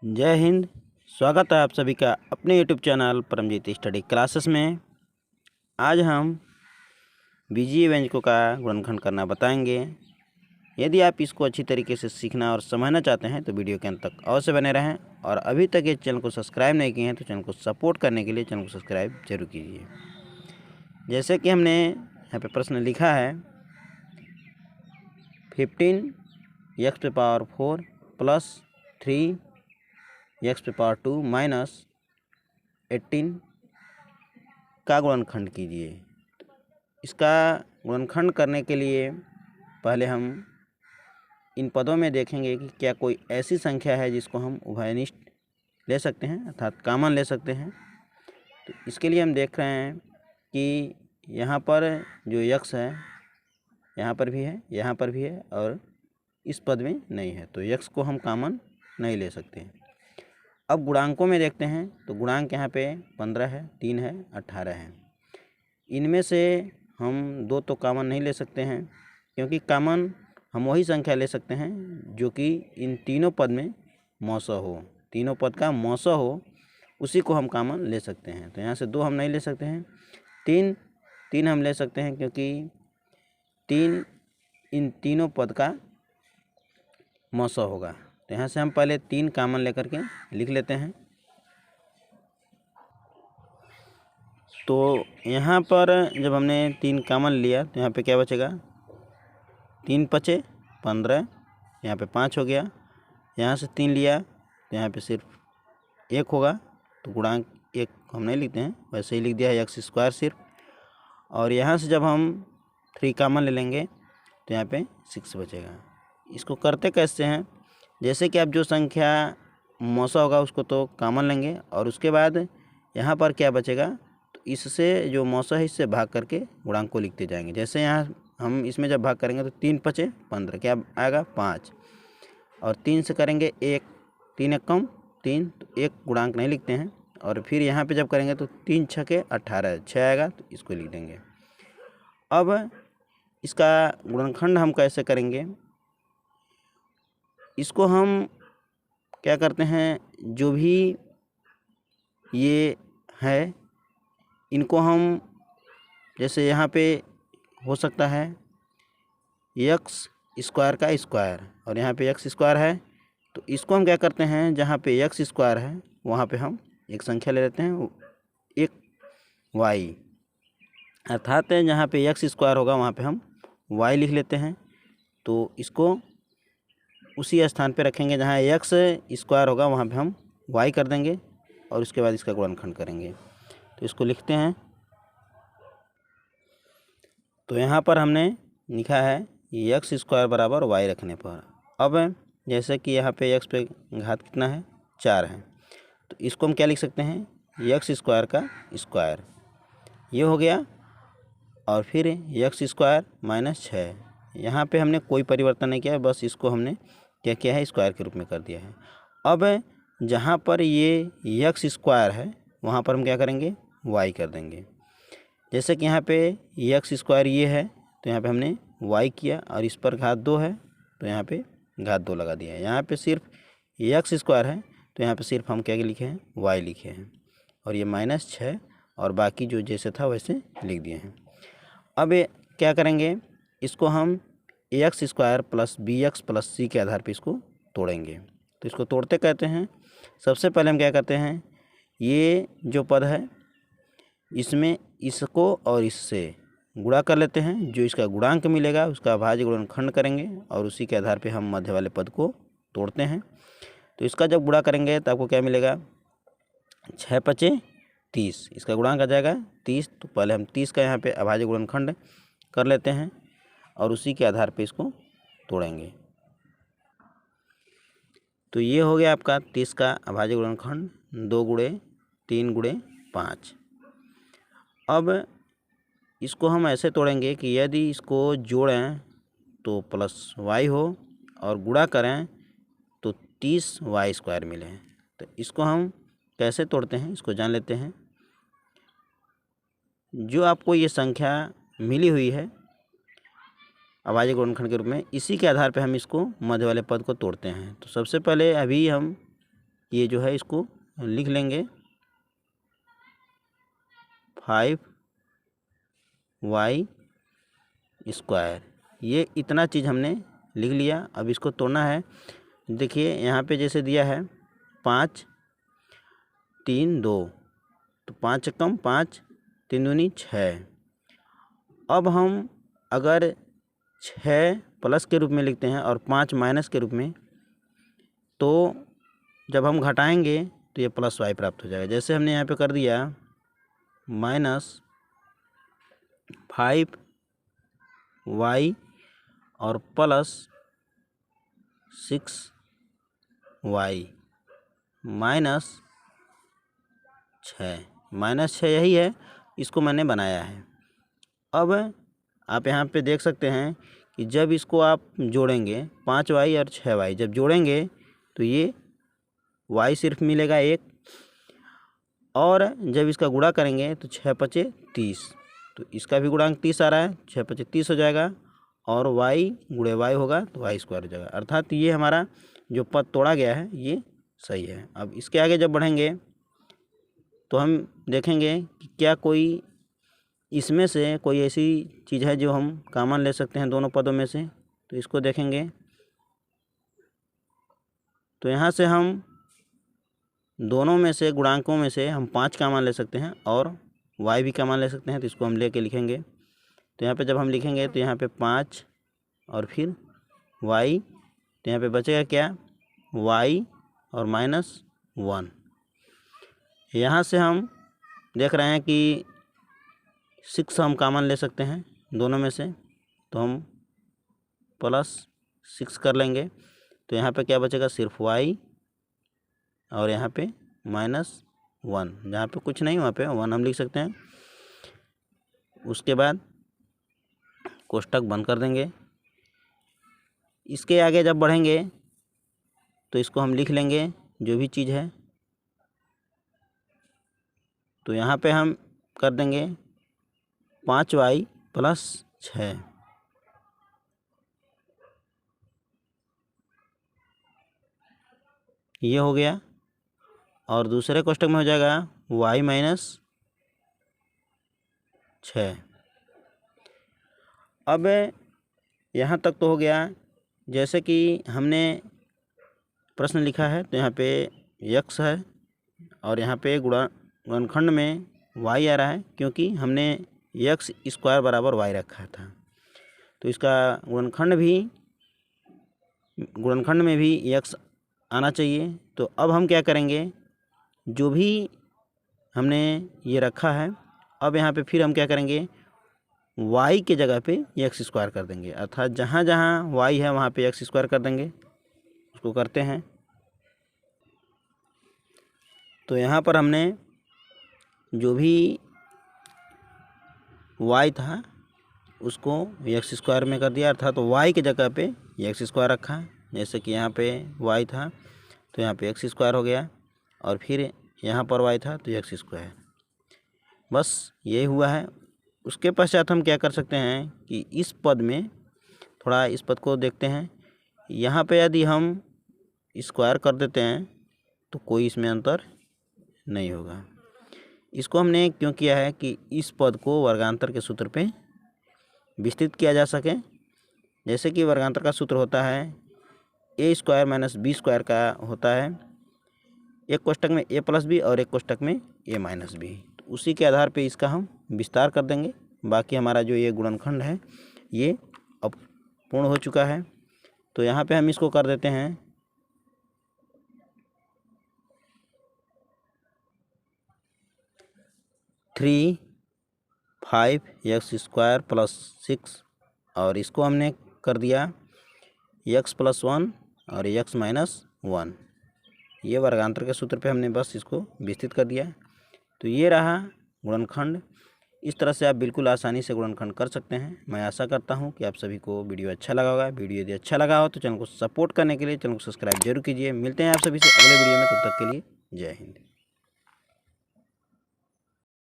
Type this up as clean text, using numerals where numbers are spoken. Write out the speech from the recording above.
जय हिंद। स्वागत है आप सभी का अपने YouTube channel Paramjeet study classes में। आज हम बीजीय व्यंजकों का गुणनखंड करना बताएंगे। यदि आप इसको अच्छी तरीके से सीखना और समझना चाहते हैं तो वीडियो के अंत तक अवश्य बने रहें, और अभी तक इस चैनल को सब्सक्राइब नहीं किए हैं तो चैनल को सपोर्ट करने के लिए चैनल को सब्सक्राइब जरूर कीजिए। जैसे कि हमने यहाँ पे प्रश्न लिखा है 15x⁴ प्लस 3x⁴ माइनस 18 का गुणनखंड कीजिए। इसका गुणनखंड करने के लिए पहले हम इन पदों में देखेंगे कि क्या कोई ऐसी संख्या है जिसको हम उभयनिष्ठ ले सकते हैं, अर्थात कॉमन ले सकते हैं। तो इसके लिए हम देख रहे हैं कि यहाँ पर जो यक्स है यहाँ पर भी है, यहाँ पर भी है, और इस पद में नहीं है, तो यक्स को हम कॉमन नहीं ले सकते हैं। अब गुणांकों में देखते हैं तो गुणांक यहाँ पे 15 है, 3 है, 18 है। इनमें से हम 2 तो कॉमन नहीं ले सकते हैं, क्योंकि कॉमन हम वही संख्या ले सकते हैं जो कि इन तीनों पद में मौसा हो, तीनों पद का मौसा हो, उसी को हम कॉमन ले सकते हैं। तो यहाँ से 2 हम नहीं ले सकते हैं, 3 हम ले सकते हैं, क्योंकि 3 इन तीनों पद का मौसा होगा। तो यहाँ से हम पहले 3 कॉमन लेकर के लिख लेते हैं। तो यहाँ पर जब हमने 3 कॉमन लिया तो यहाँ पे क्या बचेगा, 3 पचे 15, यहाँ पे 5 हो गया। यहाँ से 3 लिया तो यहाँ पे सिर्फ 1 होगा, तो गुणांक 1 हम नहीं लिखते हैं, वैसे ही लिख दिया है x² सिर्फ। और यहाँ से जब हम 3 कॉमन ले लेंगे तो यहाँ पे 6 बचेगा। इसको करते कैसे हैं, जैसे कि आप जो संख्या मौसा होगा उसको तो कॉमन लेंगे, और उसके बाद यहाँ पर क्या बचेगा, तो इससे जो मौसा है इससे भाग करके गुणांक को लिखते जाएंगे। जैसे यहाँ हम इसमें जब भाग करेंगे तो 3 पचे 15, क्या आएगा 5, और 3 से करेंगे 1, 3 एक कम 3, तो 1 गुणांक नहीं लिखते हैं। और फिर यहाँ पे जब करेंगे तो 3 छके 18, 6 आएगा, तो इसको लिख देंगे। अब इसका गुणनखंड हम कैसे करेंगे, इसको हम क्या करते हैं, जो भी ये है इनको हम, जैसे यहाँ पे हो सकता है x² का स्क्वायर, और यहाँ पे x² है, तो इसको हम क्या करते हैं, जहाँ पे x² है वहाँ पे हम एक संख्या ले लेते हैं, एक y, अर्थात जहाँ पे x² होगा वहाँ पे हम y लिख लेते हैं। तो इसको उसी स्थान पे रखेंगे जहाँ x² होगा वहाँ पे हम y कर देंगे, और उसके बाद इसका गुणनखंड करेंगे। तो इसको लिखते हैं। तो यहाँ पर हमने लिखा है x² बराबर y रखने पर। अब जैसे कि यहाँ पे x पे घात कितना है, 4 है, तो इसको हम क्या लिख सकते हैं, x² का स्क्वायर, ये हो गया। और फिर x² माइनस 6, यहाँ पे हमने कोई परिवर्तन नहीं किया है, बस इसको हमने क्या किया है, स्क्वायर के रूप में कर दिया है। अब जहाँ पर ये x² है वहाँ पर हम क्या करेंगे, y कर देंगे। जैसे कि यहाँ पे x² ये है, तो यहाँ पे हमने y किया, और इस पर घात 2 है तो यहाँ पे घात 2 लगा दिया है। यहाँ पे सिर्फ x² है तो यहाँ पे सिर्फ हम क्या लिखे हैं, y लिखे हैं, और ये माइनस 6, और बाकी जो जैसे था वैसे लिख दिए हैं। अब क्या करेंगे, इसको हम x² plus bx plus c के आधार पे इसको तोड़ेंगे। तो इसको तोड़ते कहते हैं, सबसे पहले हम क्या करते हैं, ये जो पद है इसमें इसको और इससे गुणा कर लेते हैं, जो इसका गुणांक मिलेगा उसका अभाज्य गुणनखंड करेंगे, और उसी के आधार पे हम मध्य वाले पद को तोड़ते हैं। तो इसका जब गुणा करेंगे तो आपको क्या मिलेगा, 6 पचे 30, इसका गुणांक आ जाएगा 30। तो पहले हम 30 का यहाँ पे अभाज्य गुणनखंड कर लेते हैं, और उसी के आधार पे इसको तोड़ेंगे। तो ये हो गया आपका 30 का अभाज्य गुणनखंड, 2 गुणे 3 गुणे 5। अब इसको हम ऐसे तोड़ेंगे कि यदि इसको जोड़ें तो प्लस y हो, और गुणा करें तो 30y² मिले। तो इसको हम कैसे तोड़ते हैं इसको जान लेते हैं। जो आपको ये संख्या मिली हुई है अभाज्य गुणनखंड के रूप में, इसी के आधार पर हम इसको मध्य वाले पद को तोड़ते हैं। तो सबसे पहले अभी हम ये जो है इसको लिख लेंगे 5y²। ये इतना चीज़ हमने लिख लिया। अब इसको तोड़ना है। देखिए यहाँ पे जैसे दिया है 5 3 2, तो 5 कम 5 3 दूनी 6। अब हम अगर 6 प्लस के रूप में लिखते हैं और 5 माइनस के रूप में, तो जब हम घटाएंगे तो ये प्लस y प्राप्त हो जाएगा। जैसे हमने यहाँ पे कर दिया -5y और प्लस 6y -6 यही है, इसको मैंने बनाया है। अब आप यहाँ पे देख सकते हैं कि जब इसको आप जोड़ेंगे 5y और 6y जब जोड़ेंगे तो ये y सिर्फ मिलेगा 1, और जब इसका गुणा करेंगे तो 6 5 30, तो इसका भी गुणांक 30 आ रहा है, 6 5 30 हो जाएगा, और y गुणे y होगा तो y² हो जाएगा। अर्थात ये हमारा जो पद तोड़ा गया है ये सही है। अब इसके आगे जब बढ़ेंगे तो हम देखेंगे कि क्या कोई इसमें से कोई ऐसी चीज़ है जो हम कॉमन ले सकते हैं दोनों पदों में से। तो इसको देखेंगे तो यहाँ से हम दोनों में से गुणांकों में से हम 5 कॉमन ले सकते हैं और y भी कॉमन ले सकते हैं। तो इसको हम लेके लिखेंगे। तो यहाँ पे जब हम लिखेंगे तो यहाँ पे 5 और फिर y, तो यहाँ पे बचेगा क्या y और -1। यहाँ से हम देख रहे हैं कि 6 हम कॉमन ले सकते हैं दोनों में से, तो हम +6 कर लेंगे। तो यहाँ पे क्या बचेगा सिर्फ y और यहाँ पे -1, जहाँ पे कुछ नहीं वहाँ पे 1 हम लिख सकते हैं। उसके बाद कोष्टक बंद कर देंगे। इसके आगे जब बढ़ेंगे तो इसको हम लिख लेंगे जो भी चीज़ है। तो यहाँ पे हम कर देंगे 5y + 6, ये हो गया। और दूसरे कोष्टक में हो जाएगा y - 6। अब यहाँ तक तो हो गया। जैसे कि हमने प्रश्न लिखा है तो यहाँ पे x है और यहाँ पे गुणनखंड में y आ रहा है, क्योंकि हमने x² बराबर y रखा था। तो इसका गुणनखंड में भी x आना चाहिए। तो अब हम क्या करेंगे, जो भी हमने ये रखा है, अब यहाँ पे फिर हम क्या करेंगे y के जगह पे x² कर देंगे। अर्थात जहाँ जहाँ y है वहाँ पे x² कर देंगे। उसको करते हैं। तो यहाँ पर हमने जो भी y था उसको x² में कर दिया, अर्थात तो y की जगह पे x² रखा। जैसे कि यहाँ पे y था तो यहाँ पे x² हो गया, और फिर यहाँ पर y था तो x²। बस यही हुआ है। उसके पश्चात हम क्या कर सकते हैं कि इस पद में थोड़ा इस पद को देखते हैं। यहाँ पे यदि हम स्क्वायर कर देते हैं तो कोई इसमें अंतर नहीं होगा। इसको हमने क्यों किया है कि इस पद को वर्गांतर के सूत्र पे विस्तृत किया जा सके। जैसे कि वर्गांतर का सूत्र होता है a² - b² का होता है, एक कोष्टक में a + b और एक कोष्टक में a - b। तो उसी के आधार पे इसका हम विस्तार कर देंगे। बाकी हमारा जो ये गुणनखंड है ये अब पूर्ण हो चुका है। तो यहाँ पे हम इसको कर देते हैं 3 5x² + 6, और इसको हमने कर दिया x + 1 और x - 1। ये वर्गांतर के सूत्र पे हमने बस इसको विस्तृत कर दिया। तो ये रहा गुणनखंड। इस तरह से आप बिल्कुल आसानी से गुणनखंड कर सकते हैं। मैं आशा करता हूँ कि आप सभी को वीडियो अच्छा लगा होगा। वीडियो यदि अच्छा लगा हो तो चैनल को सपोर्ट करने के लिए चैनल को सब्सक्राइब जरूर कीजिए। मिलते हैं आप सभी से अगले वीडियो में, तब तक के लिए जय हिंद।